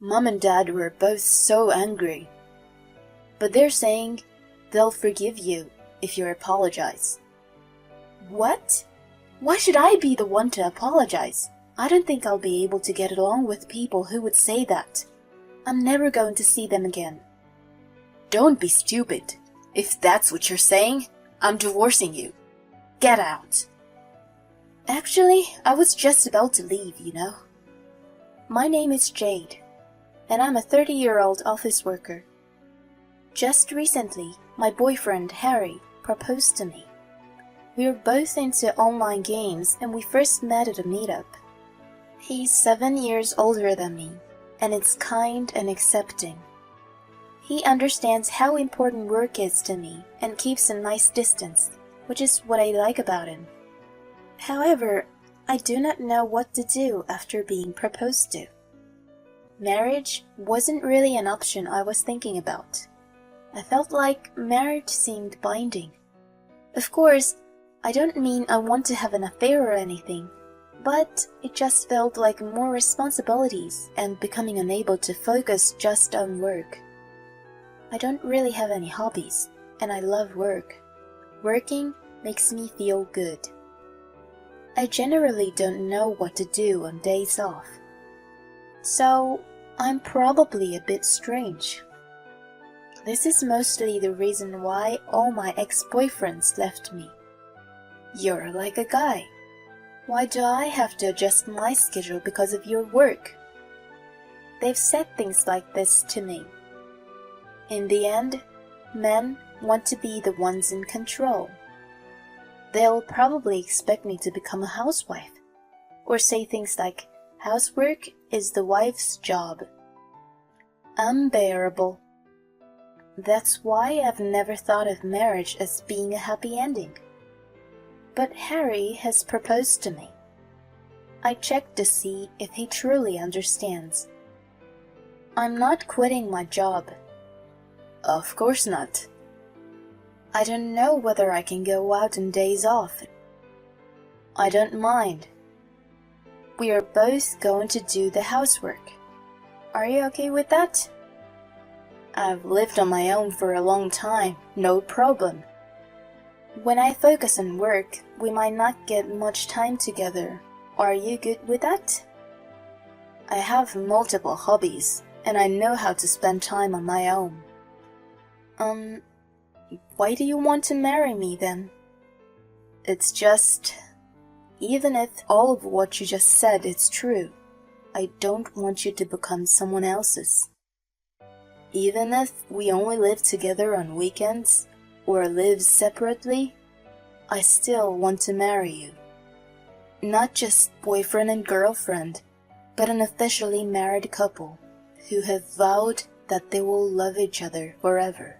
Mom and Dad were both so angry. But they're saying they'll forgive you if you apologize. What? Why should I be the one to apologize? I don't think I'll be able to get along with people who would say that. I'm never going to see them again. Don't be stupid. If that's what you're saying, I'm divorcing you. Get out. Actually, I was just about to leave, you know. My name is Jade, and I'm a 30-year-old office worker. Just recently, my boyfriend, Harry, proposed to me. We were both into online games and we first met at a meetup. He's 7 years older than me, and it's kind and accepting. He understands how important work is to me and keeps a nice distance, which is what I like about him. However, I do not know what to do after being proposed to. Marriage wasn't really an option I was thinking about. I felt like marriage seemed binding. Of course, I don't mean I want to have an affair or anything, but it just felt like more responsibilities and becoming unable to focus just on work. I don't really have any hobbies, and I love work. Working makes me feel good. I generally don't know what to do on days off. So, I'm probably a bit strange. This is mostly the reason why all my ex-boyfriends left me. You're like a guy. Why do I have to adjust my schedule because of your work? They've said things like this to me. In the end, men want to be the ones in control. They'll probably expect me to become a housewife, or say things like, housework is the wife's job. Unbearable. That's why I've never thought of marriage as being a happy ending. But Harry has proposed to me. I checked to see if he truly understands. I'm not quitting my job. Of course not. I don't know whether I can go out on days off. I don't mind. We are both going to do the housework. Are you okay with that? I've lived on my own for a long time, no problem. When I focus on work, we might not get much time together. Are you good with that? I have multiple hobbies, and I know how to spend time on my own. Why do you want to marry me then? It's just, even if all of what you just said is true, I don't want you to become someone else's. Even if we only live together on weekends, or live separately, I still want to marry you. Not just boyfriend and girlfriend, but an officially married couple who have vowed that they will love each other forever.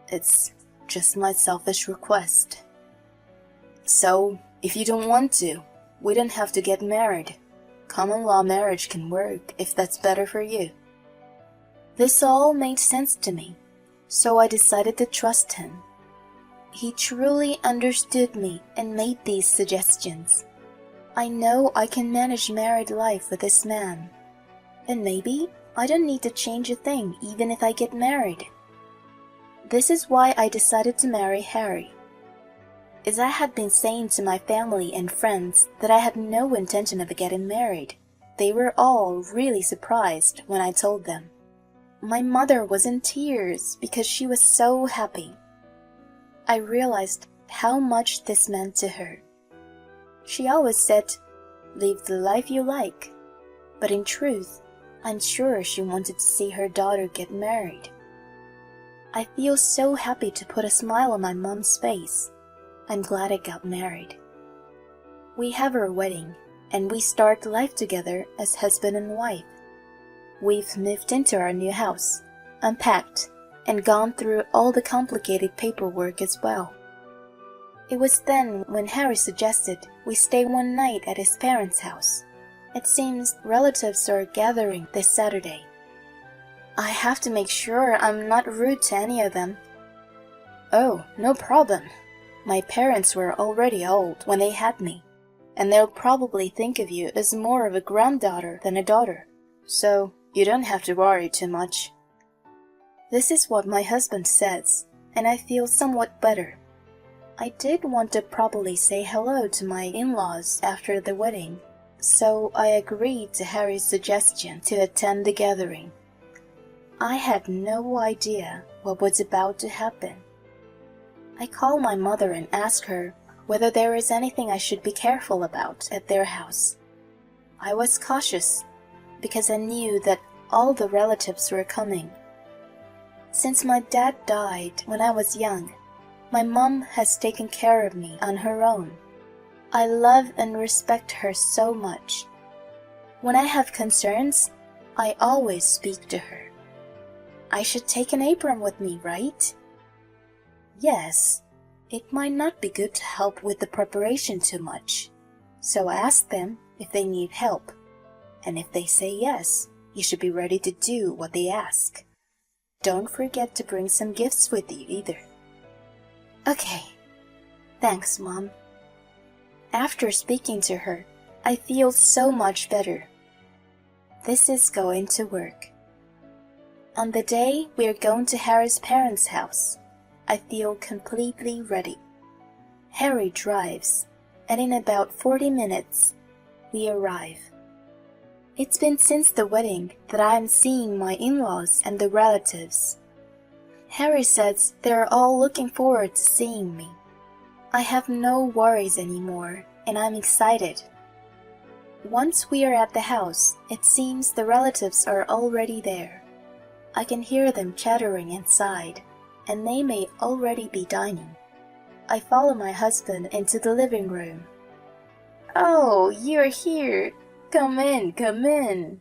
It's just my selfish request. So, if you don't want to, we don't have to get married. Common law marriage can work if that's better for you. This all made sense to me, so I decided to trust him. He truly understood me and made these suggestions. I know I can manage married life with this man. And maybe I don't need to change a thing even if I get married. This is why I decided to marry Harry. As I had been saying to my family and friends that I had no intention of getting married, they were all really surprised when I told them. My mother was in tears because she was so happy. I realized how much this meant to her. She always said, "Live the life you like." But in truth, I'm sure she wanted to see her daughter get married. I feel so happy to put a smile on my mom's face. I'm glad I got married. We have our wedding, and we start life together as husband and wife. We've moved into our new house, unpacked, and gone through all the complicated paperwork as well. It was then when Harry suggested we stay one night at his parents' house. It seems relatives are gathering this Saturday. I have to make sure I'm not rude to any of them. Oh, no problem. My parents were already old when they had me, and they'll probably think of you as more of a granddaughter than a daughter. So, You don't have to worry too much. This is what my husband says, and I feel somewhat better. I did want to probably say hello to my in-laws after the wedding, so I agreed to Harry's suggestion to attend the gathering. I had no idea what was about to happen. I called my mother and asked her whether there is anything I should be careful about at their house. I was cautious because I knew that all the relatives were coming. Since my dad died when I was young, my mom has taken care of me on her own. I love and respect her so much. When I have concerns, I always speak to her. I should take an apron with me, right? Yes, it might not be good to help with the preparation too much. So ask them if they need help. And if they say yes, you should be ready to do what they ask. Don't forget to bring some gifts with you either. Okay. Thanks, Mom. After speaking to her, I feel so much better. This is going to work. On the day we are going to Harry's parents' house, I feel completely ready. Harry drives, and in about 40 minutes, we arrive. It's been since the wedding that I am seeing my in-laws and the relatives. Harry says they're all looking forward to seeing me. I have no worries anymore, and I'm excited. Once we are at the house, it seems the relatives are already there. I can hear them chattering inside, and they may already be dining. I follow my husband into the living room. Oh, you're here. Come in, come in.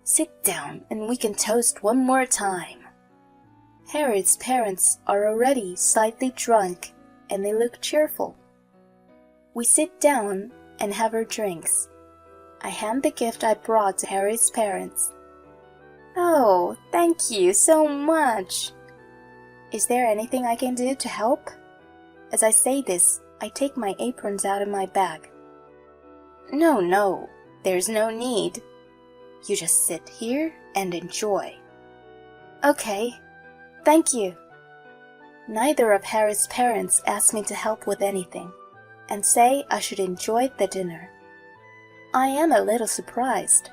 Sit down and we can toast one more time. Harry's parents are already slightly drunk and they look cheerful. We sit down and have our drinks. I hand the gift I brought to Harry's parents. Oh, thank you so much. Is there anything I can do to help? As I say this, I take my aprons out of my bag. No, there's no need. You just sit here and enjoy. Okay, thank you. Neither of Harry's parents asked me to help with anything, and say I should enjoy the dinner. I am a little surprised.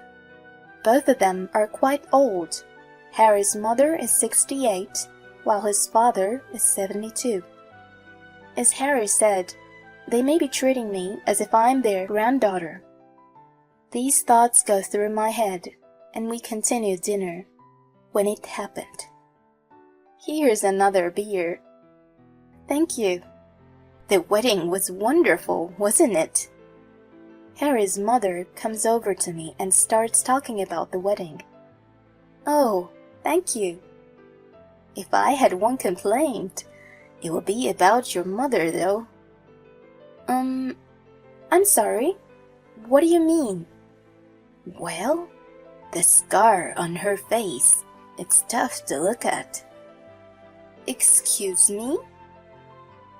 Both of them are quite old. Harry's mother is 68, while his father is 72. As Harry said, they may be treating me as if I'm their granddaughter. These thoughts go through my head, and we continue dinner, when it happened. Here's another beer. Thank you. The wedding was wonderful, wasn't it? Harry's mother comes over to me and starts talking about the wedding. Oh, thank you. If I had one complaint, it would be about your mother, though. I'm sorry. What do you mean? Well, the scar on her face. It's tough to look at. Excuse me?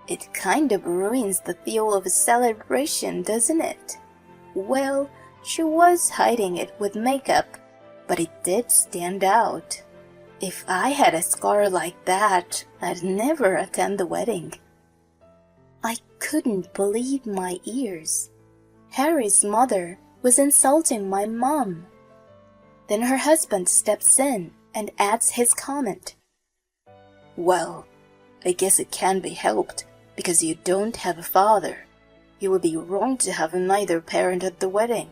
It kind of ruins the feel of a celebration, doesn't it? Well, she was hiding it with makeup, but it did stand out. If I had a scar like that, I'd never attend the wedding. I couldn't believe my ears. Harry's mother was insulting my mom. Then her husband steps in and adds his comment. Well, I guess it can't be helped because you don't have a father. It would be wrong to have neither parent at the wedding.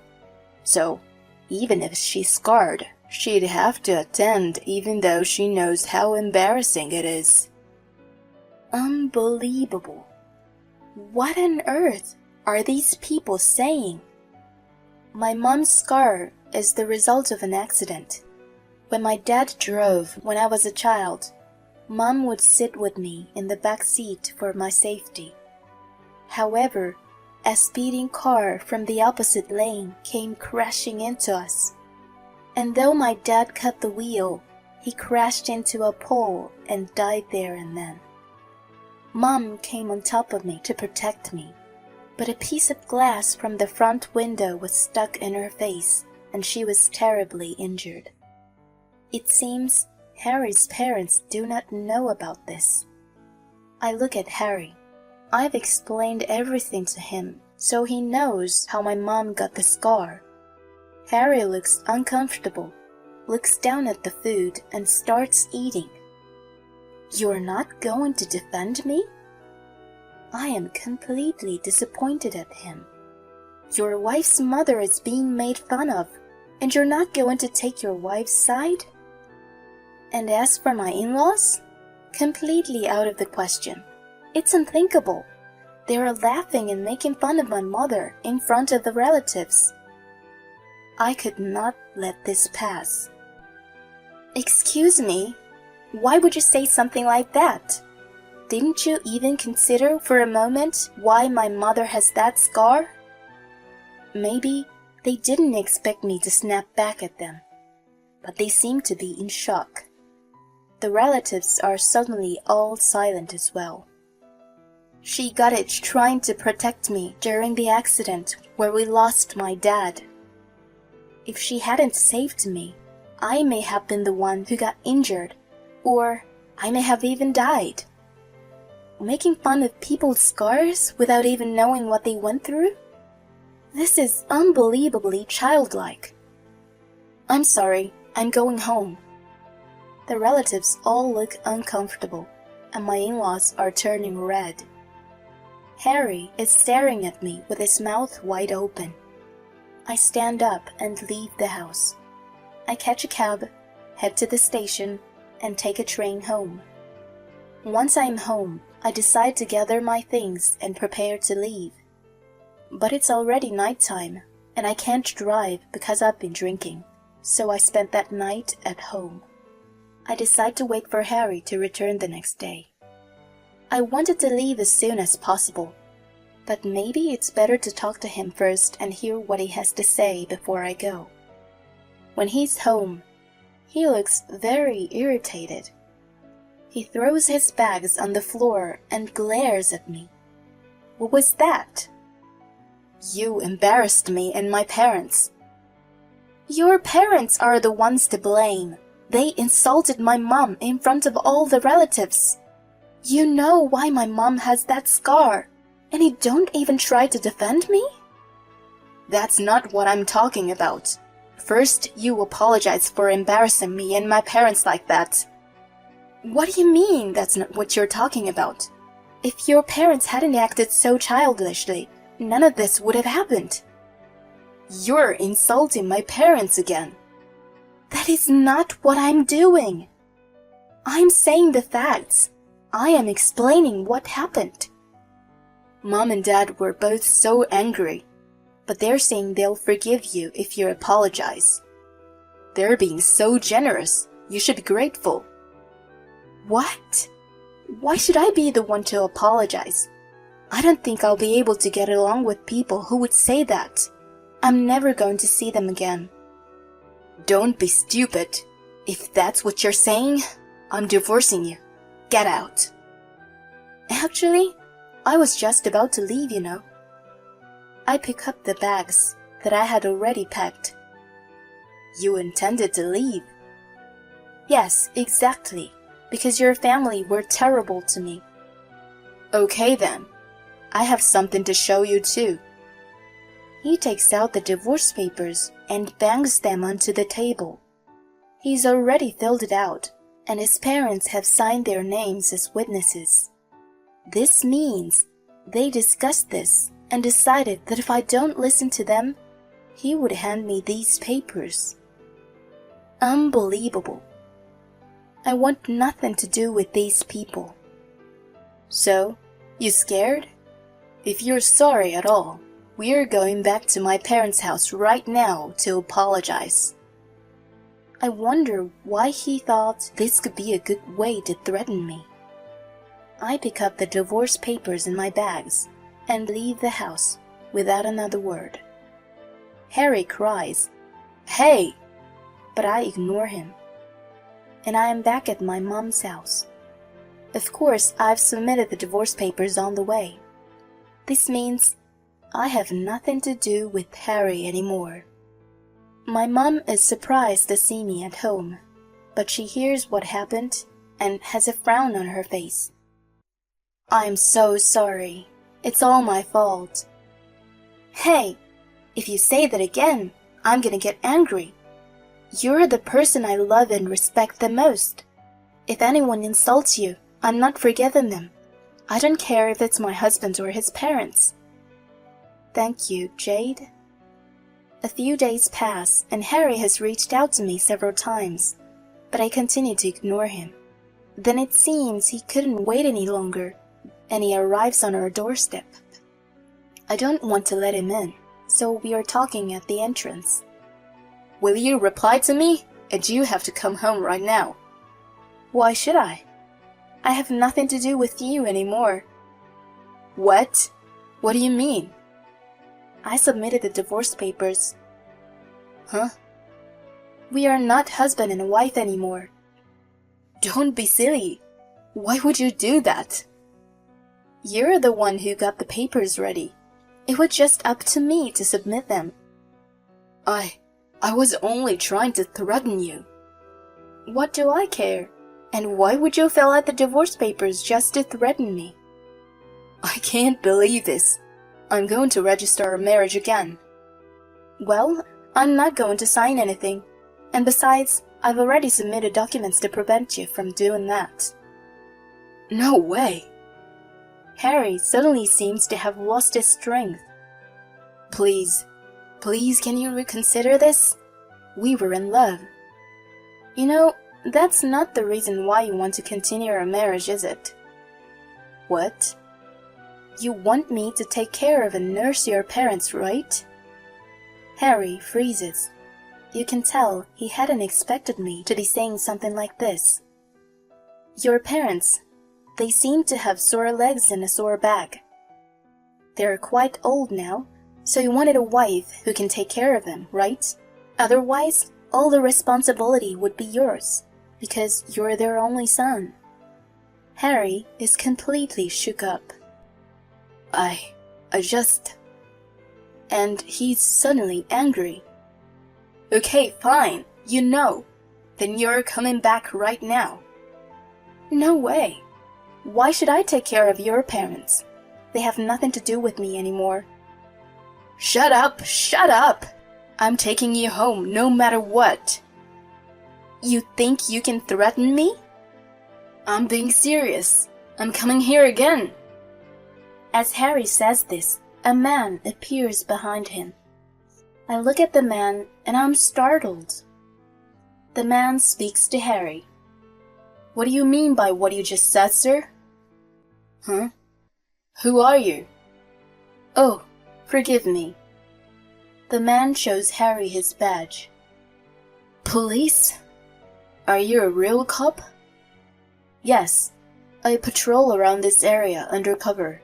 So, even if she's scarred, she'd have to attend even though she knows how embarrassing it is. Unbelievable. What on earth are these people saying? My mom's scar is the result of an accident. When my dad drove when I was a child, Mom would sit with me in the back seat for my safety. However, a speeding car from the opposite lane came crashing into us. And though my dad cut the wheel, he crashed into a pole and died there and then. Mom came on top of me to protect me, but a piece of glass from the front window was stuck in her face, and she was terribly injured. It seems Harry's parents do not know about this. I look at Harry. I've explained everything to him, so he knows how my mom got the scar. Harry looks uncomfortable, looks down at the food, and starts eating. You're not going to defend me? I am completely disappointed at him. Your wife's mother is being made fun of, and you're not going to take your wife's side? And as for my in-laws? Completely out of the question. It's unthinkable. They are laughing and making fun of my mother in front of the relatives. I could not let this pass. Excuse me, why would you say something like that? Didn't you even consider for a moment why my mother has that scar? Maybe they didn't expect me to snap back at them, but they seem to be in shock. The relatives are suddenly all silent as well. She got it trying to protect me during the accident where we lost my dad. If she hadn't saved me, I may have been the one who got injured, or I may have even died. Making fun of people's scars without even knowing what they went through? This is unbelievably childlike. I'm sorry, I'm going home. The relatives all look uncomfortable, and my in-laws are turning red. Harry is staring at me with his mouth wide open. I stand up and leave the house. I catch a cab, head to the station, and take a train home. Once I'm home, I decide to gather my things and prepare to leave. But it's already nighttime, and I can't drive because I've been drinking, so I spent that night at home. I decide to wait for Harry to return the next day. I wanted to leave as soon as possible, but maybe it's better to talk to him first and hear what he has to say before I go. When he's home, he looks very irritated. He throws his bags on the floor and glares at me. What was that? You embarrassed me and my parents. Your parents are the ones to blame. They insulted my mom in front of all the relatives. You know why my mom has that scar, and you don't even try to defend me? That's not what I'm talking about. First, you apologize for embarrassing me and my parents like that. What do you mean that's not what you're talking about? If your parents hadn't acted so childishly, none of this would have happened. You're insulting my parents again. That is not what I'm doing. I'm saying the facts. I am explaining what happened. Mom and Dad were both so angry, but they're saying they'll forgive you if you apologize. They're being so generous. You should be grateful. What? Why should I be the one to apologize? I don't think I'll be able to get along with people who would say that. I'm never going to see them again. Don't be stupid. If that's what you're saying, I'm divorcing you. Get out. Actually, I was just about to leave, you know. I pick up the bags that I had already packed. You intended to leave? Yes, exactly, because your family were terrible to me. Okay then, I have something to show you too. He takes out the divorce papers and bangs them onto the table. He's already filled it out, and his parents have signed their names as witnesses. This means they discussed this and decided that if I don't listen to them, he would hand me these papers. Unbelievable. I want nothing to do with these people. So, you scared? If you're sorry at all, we're going back to my parents' house right now to apologize. I wonder why he thought this could be a good way to threaten me. I pick up the divorce papers in my bags and leave the house without another word. Harry cries, "Hey!" but I ignore him. And I am back at my mom's house. Of course, I've submitted the divorce papers on the way. This means I have nothing to do with Harry anymore. My mom is surprised to see me at home, but she hears what happened and has a frown on her face. I'm so sorry. It's all my fault. Hey, if you say that again, I'm gonna get angry. You're the person I love and respect the most. If anyone insults you, I'm not forgiving them. I don't care if it's my husband or his parents. Thank you, Jade. A few days pass, and Harry has reached out to me several times, but I continue to ignore him. Then it seems he couldn't wait any longer, and he arrives on our doorstep. I don't want to let him in, so we are talking at the entrance. Will you reply to me? And you have to come home right now. Why should I? I have nothing to do with you anymore. What? What do you mean? I submitted the divorce papers. Huh? We are not husband and wife anymore. Don't be silly. Why would you do that? You're the one who got the papers ready. It was just up to me to submit them. I was only trying to threaten you. What do I care? And why would you fill out the divorce papers just to threaten me? I can't believe this. I'm going to register our marriage again. Well, I'm not going to sign anything. And besides, I've already submitted documents to prevent you from doing that. No way. Harry suddenly seems to have lost his strength. Please, can you reconsider this? We were in love. You know, that's not the reason why you want to continue our marriage, is it? What? You want me to take care of and nurse your parents, right? Harry freezes. You can tell he hadn't expected me to be saying something like this. Your parents, they seem to have sore legs and a sore back. They're quite old now, so you wanted a wife who can take care of them, right? Otherwise, all the responsibility would be yours, because you're their only son. Harry is completely shook up. I just... And he's suddenly angry. Okay, fine, you know. Then you're coming back right now. No way. Why should I take care of your parents? They have nothing to do with me anymore. Shut up, shut up! I'm taking you home no matter what. You think you can threaten me? I'm being serious. I'm coming here again. As Harry says this, a man appears behind him. I look at the man and I'm startled. The man speaks to Harry. What do you mean by what you just said, sir? Huh? Who are you? Oh, forgive me. The man shows Harry his badge. Police? Are you a real cop? Yes, I patrol around this area undercover.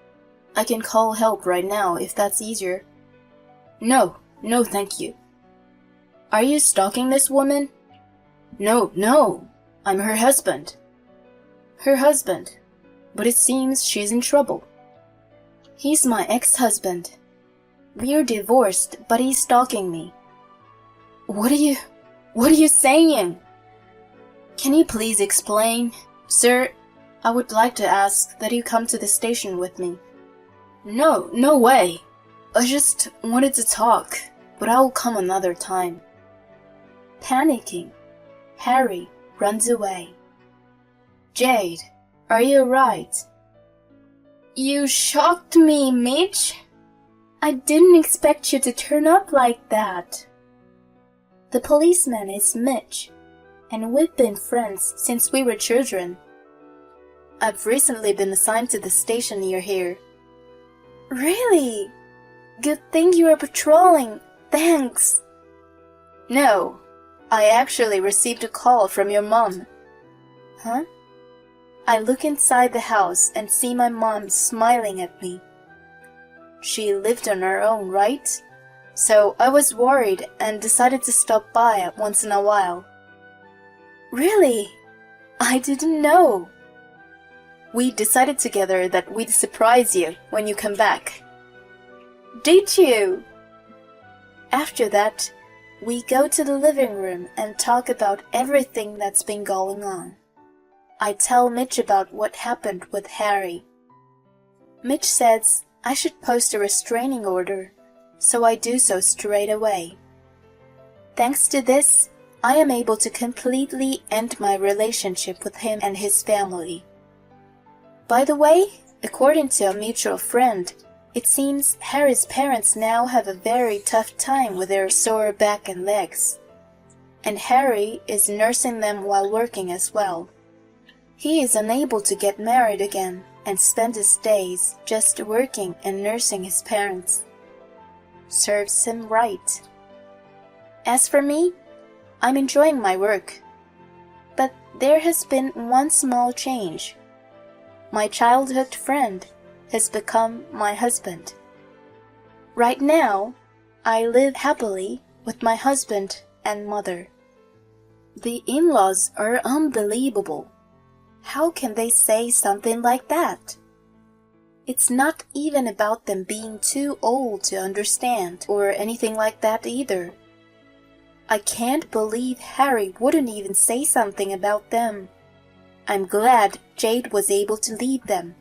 I can call help right now if that's easier. No, thank you. Are you stalking this woman? No, I'm her husband. Her husband? But it seems she's in trouble. He's my ex-husband. We're divorced, but he's stalking me. What are you saying? Can you please explain? Sir, I would like to ask that you come to the station with me. No way. I just wanted to talk, but I will come another time. Panicking, Harry runs away. Jade, are you alright? You shocked me, Mitch. I didn't expect you to turn up like that. The policeman is Mitch, and we've been friends since we were children. I've recently been assigned to the station near here. Really? Good thing you are patrolling. Thanks. No, I actually received a call from your mom. Huh? I look inside the house and see my mom smiling at me. She lived on her own, right? So I was worried and decided to stop by once in a while. Really? I didn't know. We decided together that we'd surprise you when you come back. Did you? After that, We go to the living room and talk about everything that's been going on. I tell Mitch about what happened with Harry. Mitch says I should post a restraining order, so I do so straight away. Thanks to this, I am able to completely end my relationship with him and his family. By the way, according to a mutual friend, it seems Harry's parents now have a very tough time with their sore back and legs, and Harry is nursing them while working as well. He is unable to get married again and spend his days just working and nursing his parents. Serves him right. As for me, I'm enjoying my work. But there has been one small change. My childhood friend has become my husband. Right now, I live happily with my husband and mother. The in-laws are unbelievable. How can they say something like that? It's not even about them being too old to understand or anything like that either. I can't believe Harry wouldn't even say something about them. I'm glad Jade was able to leave them.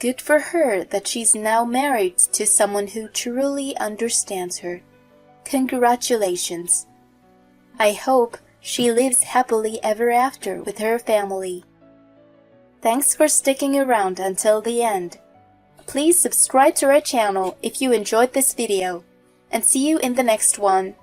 Good for her that she's now married to someone who truly understands her. Congratulations. I hope she lives happily ever after with her family. Thanks for sticking around until the end. Please subscribe to our channel if you enjoyed this video, and see you in the next one.